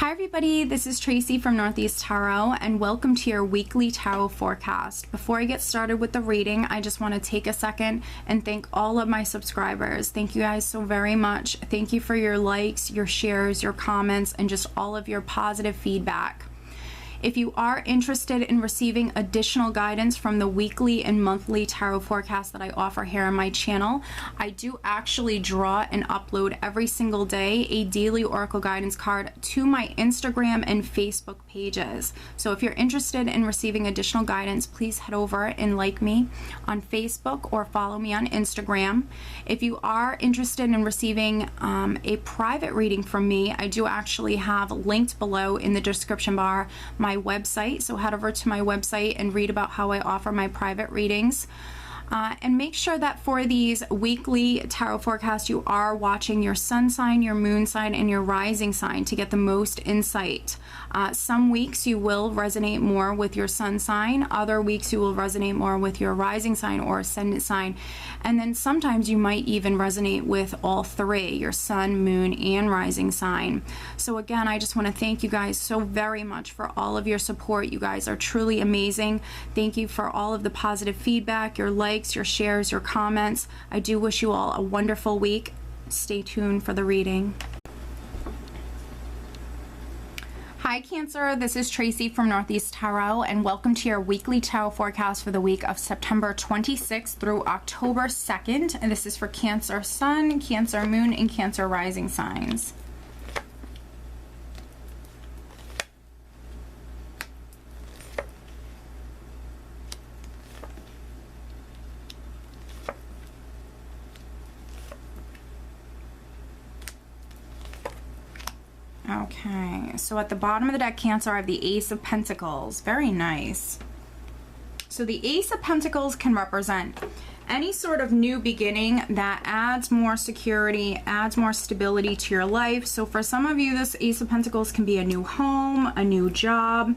Hi everybody, this is Tracy from Northeast Tarot and welcome to your weekly tarot forecast. Before I get started with the reading, I just want to take a second and thank all of my subscribers. Thank you guys so very much. Thank you for your likes, your shares, your comments, and just all of your positive feedback. If you are interested in receiving additional guidance from the weekly and monthly tarot forecast that I offer here on my channel, I do actually draw and upload every single day a daily oracle guidance card to my Instagram and Facebook pages. So if you're interested in receiving additional guidance, please head over and like me on Facebook or follow me on Instagram. If you are interested in receiving a private reading from me, I do actually have linked below in the description bar my website, so head over to my website and read about how I offer my private readings. And make sure that for these weekly tarot forecasts you are watching your sun sign, your moon sign, and your rising sign to get the most insight. Some weeks you will resonate more with your sun sign, other weeks you will resonate more with your rising sign or ascendant sign, and then sometimes you might even resonate with all three, your sun, moon, and rising sign. So again, I just want to thank you guys so very much for all of your support. You guys are truly amazing. Thank you for all of the positive feedback, your likes, your shares, your comments. I do wish you all a wonderful week. Stay tuned for the reading. Hi Cancer, this is Tracy from Northeast Tarot and welcome to your weekly tarot forecast for the week of September 26th through October 2nd. And this is for Cancer Sun, Cancer Moon, and Cancer Rising signs. Okay, so at the bottom of the deck, Cancer, I have the Ace of Pentacles. Very nice. So the Ace of Pentacles can represent any sort of new beginning that adds more security, adds more stability to your life. So for some of you, this Ace of Pentacles can be a new home, a new job.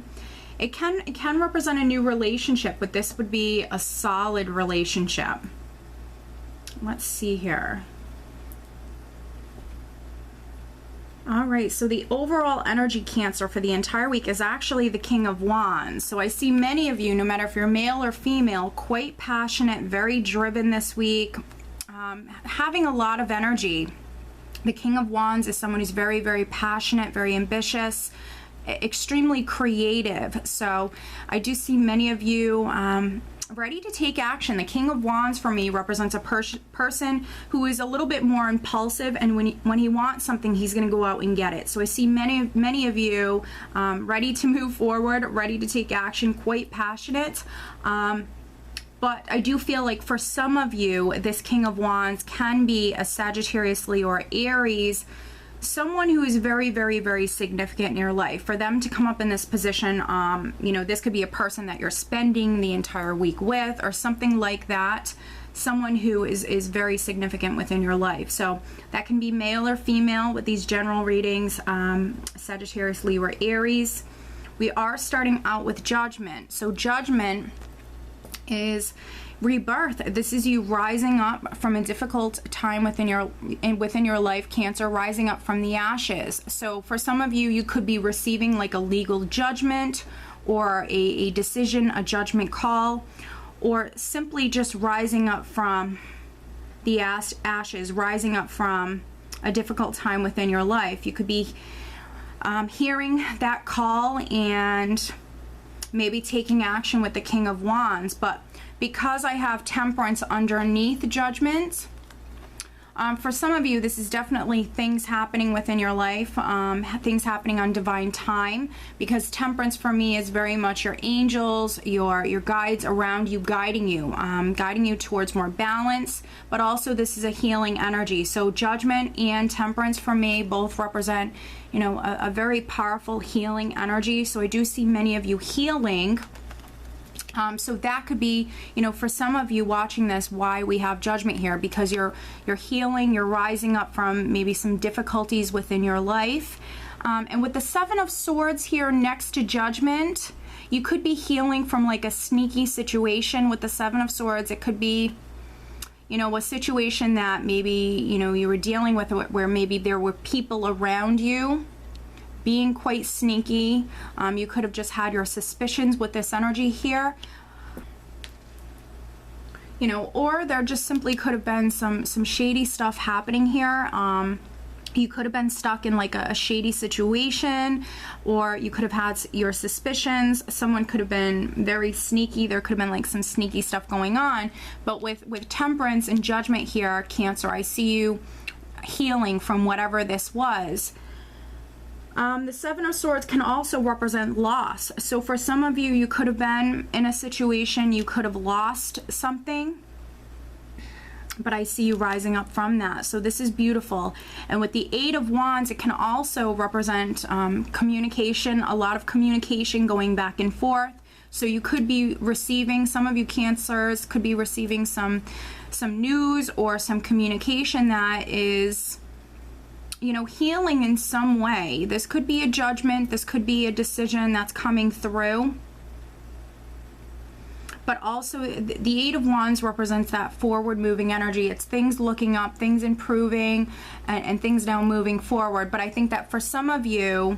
It can represent a new relationship, but this would be a solid relationship. Let's see here. All right, so the overall energy, Cancer, for the entire week is actually the King of Wands. So I see many of you, no matter if you're male or female, quite passionate, very driven this week, having a lot of energy. The King of Wands is someone who's very, very passionate, very ambitious, extremely creative. So I do see many of you ready to take action. The King of Wands for me represents a person who is a little bit more impulsive, and when he wants something, he's going to go out and get it. So I see many of you ready to move forward, ready to take action, quite passionate. But I do feel like for some of you, this King of Wands can be a Sagittarius, Leo, or Aries, someone who is very, very, very significant in your life. For them to come up in this position, you know, this could be a person that you're spending the entire week with or something like that. Someone who is very significant within your life. So that can be male or female with these general readings, Sagittarius, Leo, or Aries. We are starting out with Judgment. So Judgment is rebirth. This is you rising up from a difficult time within your life, Cancer, rising up from the ashes. So for some of you, you could be receiving like a legal judgment or a decision, a judgment call, or simply just rising up from the ashes, rising up from a difficult time within your life. You could be hearing that call and maybe taking action with the King of Wands. But because I have Temperance underneath Judgment, for some of you, this is definitely things happening within your life, things happening on divine time, because Temperance for me is very much your angels, your guides around you, guiding you towards more balance, but also this is a healing energy. So Judgment and Temperance for me both represent, you know, a very powerful healing energy. So I do see many of you healing. So that could be, you know, for some of you watching this, why we have Judgment here, because you're healing, you're rising up from maybe some difficulties within your life. And with the Seven of Swords here next to Judgment, you could be healing from like a sneaky situation with the Seven of Swords. It could be, you know, a situation that maybe, you know, you were dealing with where maybe there were people around you being quite sneaky. You could have just had your suspicions with this energy here. You know, or there just simply could have been some shady stuff happening here. You could have been stuck in like a shady situation, or you could have had your suspicions. Someone could have been very sneaky. There could have been like some sneaky stuff going on. But with temperance and judgment here, Cancer, I see you healing from whatever this was. The Seven of Swords can also represent loss. So for some of you, you could have been in a situation, you could have lost something, but I see you rising up from that. So this is beautiful. And with the Eight of Wands, it can also represent communication, a lot of communication going back and forth. So you could be receiving, some of you Cancers could be receiving some news or some communication that is, you know, healing in some way. This could be a judgment, this could be a decision that's coming through. But also the Eight of Wands represents that forward moving energy. It's things looking up, things improving, and things now moving forward. But I think that for some of you,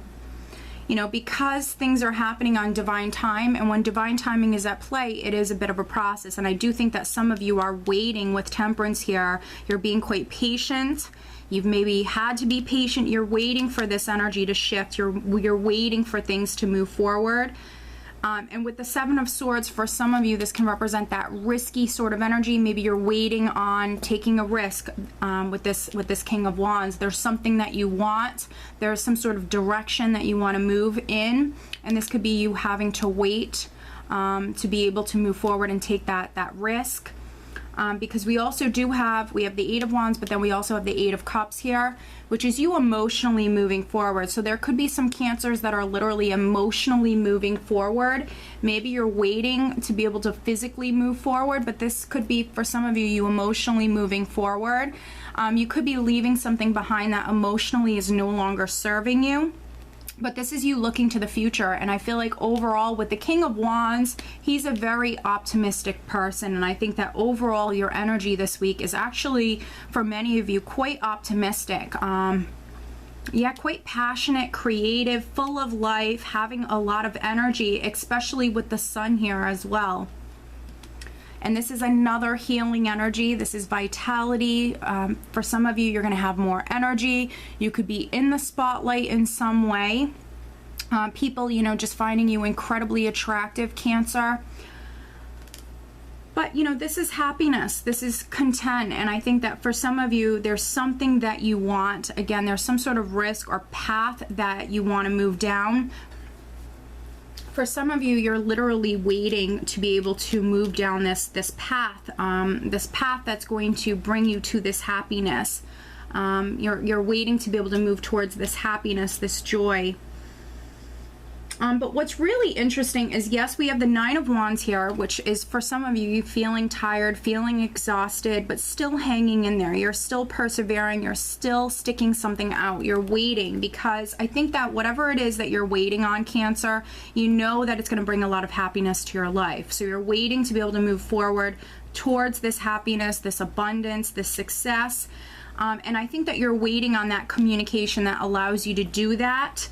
you know, because things are happening on divine time, and when divine timing is at play, it is a bit of a process. And I do think that some of you are waiting with temperance here. You're being quite patient. You've maybe had to be patient. You're waiting for this energy to shift. You're waiting for things to move forward. And with the Seven of Swords, for some of you, this can represent that risky sort of energy. Maybe you're waiting on taking a risk with this King of Wands. There's something that you want. There's some sort of direction that you want to move in. And this could be you having to wait to be able to move forward and take that risk. Because we also do have the Eight of Wands, but then we also have the Eight of Cups here, which is you emotionally moving forward. So there could be some Cancers that are literally emotionally moving forward. Maybe you're waiting to be able to physically move forward, but this could be, for some of you, you emotionally moving forward. You could be leaving something behind that emotionally is no longer serving you. But this is you looking to the future, and I feel like overall with the King of Wands, he's a very optimistic person, and I think that overall your energy this week is actually, for many of you, quite optimistic. Yeah, quite passionate, creative, full of life, having a lot of energy, especially with the Sun here as well. And this is another healing energy. This is vitality. For some of you, you're going to have more energy. You could be in the spotlight in some way. People, you know, just finding you incredibly attractive, Cancer. But, you know, this is happiness. This is content. And I think that for some of you, there's something that you want. Again, there's some sort of risk or path that you want to move down. For some of you, you're literally waiting to be able to move down this path that's going to bring you to this happiness. You're waiting to be able to move towards this happiness, this joy. But what's really interesting is, yes, we have the Nine of Wands here, which is for some of you feeling tired, feeling exhausted, but still hanging in there. You're still persevering. You're still sticking something out. You're waiting, because I think that whatever it is that you're waiting on, Cancer, you know that it's going to bring a lot of happiness to your life. So you're waiting to be able to move forward towards this happiness, this abundance, this success. And I think that you're waiting on that communication that allows you to do that.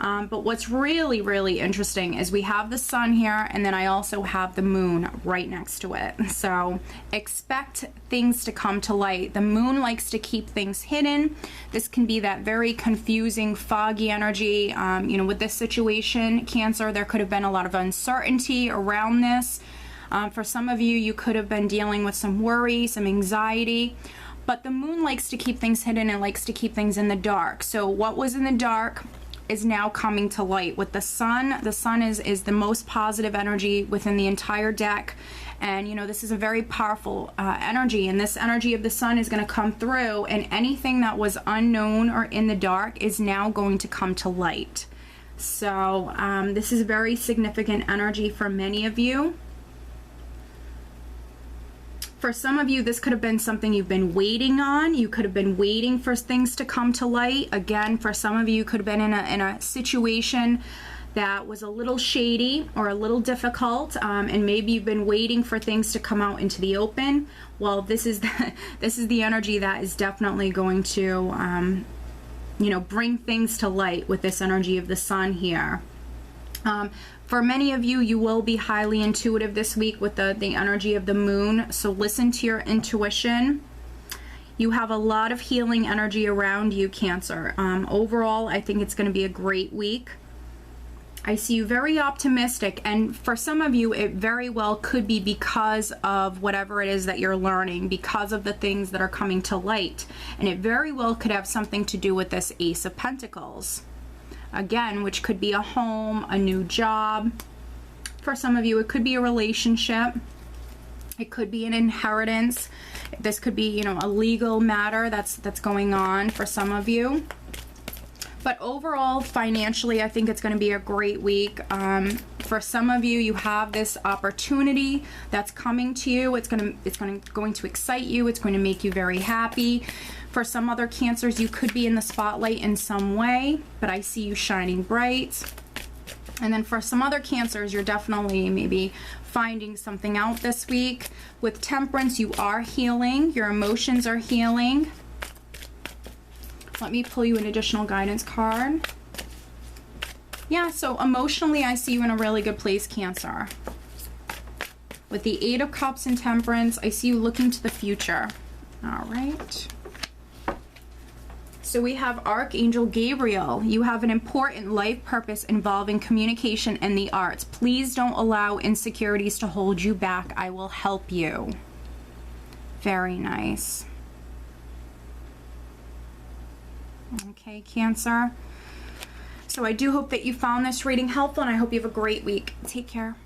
But what's really, really interesting is we have the Sun here, and then I also have the Moon right next to it. So expect things to come to light. The Moon likes to keep things hidden. This can be that very confusing, foggy energy. You know, with this situation, Cancer, there could have been a lot of uncertainty around this. For some of you, you could have been dealing with some worry, some anxiety. But the Moon likes to keep things hidden and likes to keep things in the dark. So what was in the dark is now coming to light with the Sun. The Sun is the most positive energy within the entire deck, and you know, this is a very powerful energy, and this energy of the Sun is going to come through, and anything that was unknown or in the dark is now going to come to light. So this is very significant energy for many of you. For some of you, this could have been something you've been waiting on. You could have been waiting for things to come to light. Again, for some of you, you could have been in a situation that was a little shady or a little difficult, and maybe you've been waiting for things to come out into the open. Well, this is the energy that is definitely going to you know, bring things to light with this energy of the sun here. For many of you, you will be highly intuitive this week with the energy of the moon. So listen to your intuition. You have a lot of healing energy around you, Cancer. Overall, I think it's going to be a great week. I see you very optimistic, and for some of you, it very well could be because of whatever it is that you're learning, because of the things that are coming to light. And it very well could have something to do with this Ace of Pentacles. Again, which could be a home, a new job. For some of you, it could be a relationship. It could be an inheritance. This could be, you know, a legal matter that's going on for some of you. But overall, financially, I think it's going to be a great week. For some of you, you have this opportunity that's coming to you. It's going to excite you. It's going to make you very happy. For some other Cancers, you could be in the spotlight in some way, but I see you shining bright. And then for some other Cancers, you're definitely maybe finding something out this week. With Temperance, you are healing. Your emotions are healing. Let me pull you an additional guidance card. Yeah, so emotionally, I see you in a really good place, Cancer. With the Eight of Cups and Temperance, I see you looking to the future. All right. So we have Archangel Gabriel. You have an important life purpose involving communication and the arts. Please don't allow insecurities to hold you back. I will help you. Very nice. Okay, Cancer. So I do hope that you found this reading helpful, and I hope you have a great week. Take care.